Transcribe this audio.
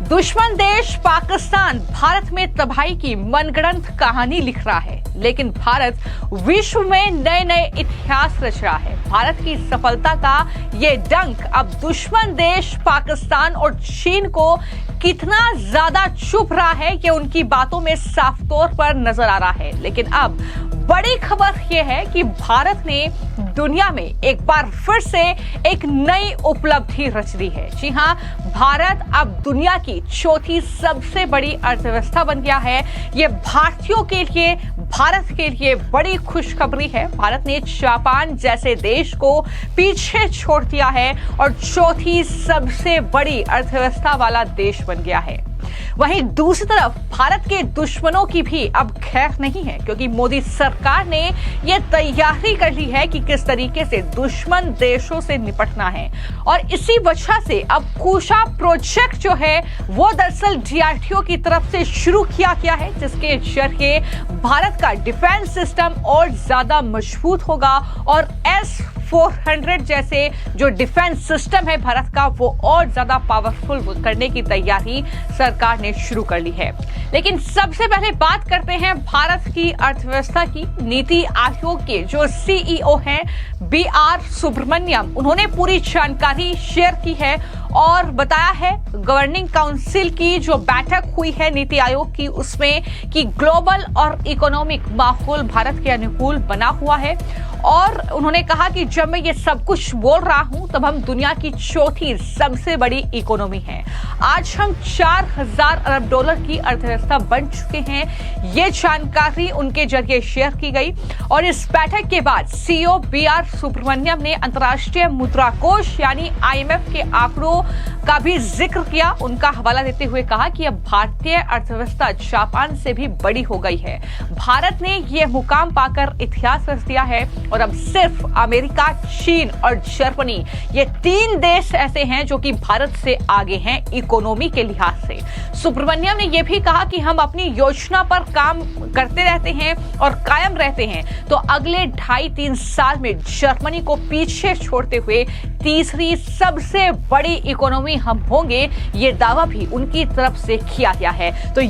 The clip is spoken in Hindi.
दुश्मन देश पाकिस्तान भारत में तबाही की मनगढ़ंत कहानी लिख रहा है, लेकिन भारत विश्व में नए नए इतिहास रच रहा है। भारत की सफलता का ये डंक अब दुश्मन देश पाकिस्तान और चीन को कितना ज्यादा चुभ रहा है, ये उनकी बातों में साफ तौर पर नजर आ रहा है। लेकिन अब बड़ी खबर यह है कि भारत ने दुनिया में एक बार फिर से एक नई उपलब्धि रच दी है। जी हां, भारत अब दुनिया की चौथी सबसे बड़ी अर्थव्यवस्था बन गया है। ये भारतीयों के लिए, भारत के लिए बड़ी खुशखबरी है। भारत ने जापान जैसे देश को पीछे छोड़ दिया है और चौथी सबसे बड़ी अर्थव्यवस्था वाला देश बन गया है। वहीं दूसरी तरफ भारत के दुश्मनों की भी अब खैर नहीं है, क्योंकि मोदी सरकार ने यह तैयारी कर ली है कि किस तरीके से दुश्मन देशों से निपटना है। और इसी वजह से अब कुशा प्रोजेक्ट जो है वो दरअसल डीआरडीओ की तरफ से शुरू किया गया है, जिसके जरिए भारत का डिफेंस सिस्टम और ज्यादा मजबूत होगा और S-400 जैसे जो डिफेंस सिस्टम है भारत का, वो और ज्यादा पावरफुल करने की तैयारी सरकार ने शुरू कर ली है। लेकिन सबसे पहले बात करते हैं भारत की अर्थव्यवस्था की। नीति आयोग के जो CEO हैं BR सुब्रमण्यम, उन्होंने पूरी जानकारी शेयर की है और बताया है गवर्निंग काउंसिल की जो बैठक हुई है नीति आयोग की, उसमें कि ग्लोबल और इकोनॉमिक माहौल भारत के अनुकूल बना हुआ है। और उन्होंने कहा कि जब मैं ये सब कुछ बोल रहा हूं तब हम दुनिया की चौथी सबसे बड़ी इकोनॉमी हैं। आज हम 4000 अरब डॉलर की अर्थव्यवस्था बन चुके हैं। ये जानकारी उनके जरिए शेयर की गई। और इस बैठक के बाद CEO BR सुब्रमण्यम ने अंतर्राष्ट्रीय मुद्रा कोष यानी IMF के आंकड़ों का भी जिक्र किया। उनका हवाला देते हुए कहा कि अब भारतीय अर्थव्यवस्था जापान से भी बड़ी हो गई है। भारत ने यह मुकाम पाकर इतिहास रच दिया है और अब सिर्फ अमेरिका, चीन और जर्मनी, ये 3 देश ऐसे हैं जो कि भारत से आगे हैं इकोनॉमी के लिहाज से। सुब्रमण्यम ने यह भी कहा कि हम अपनी योजना पर काम करते रहते हैं और कायम रहते हैं, तो अगले 2.5-3 साल में जर्मनी को पीछे छोड़ते हुए तीसरी सबसे बड़ी इकोनॉमी हम होंगे। ये दावा भी उनकी तरफ से किया गया है। तो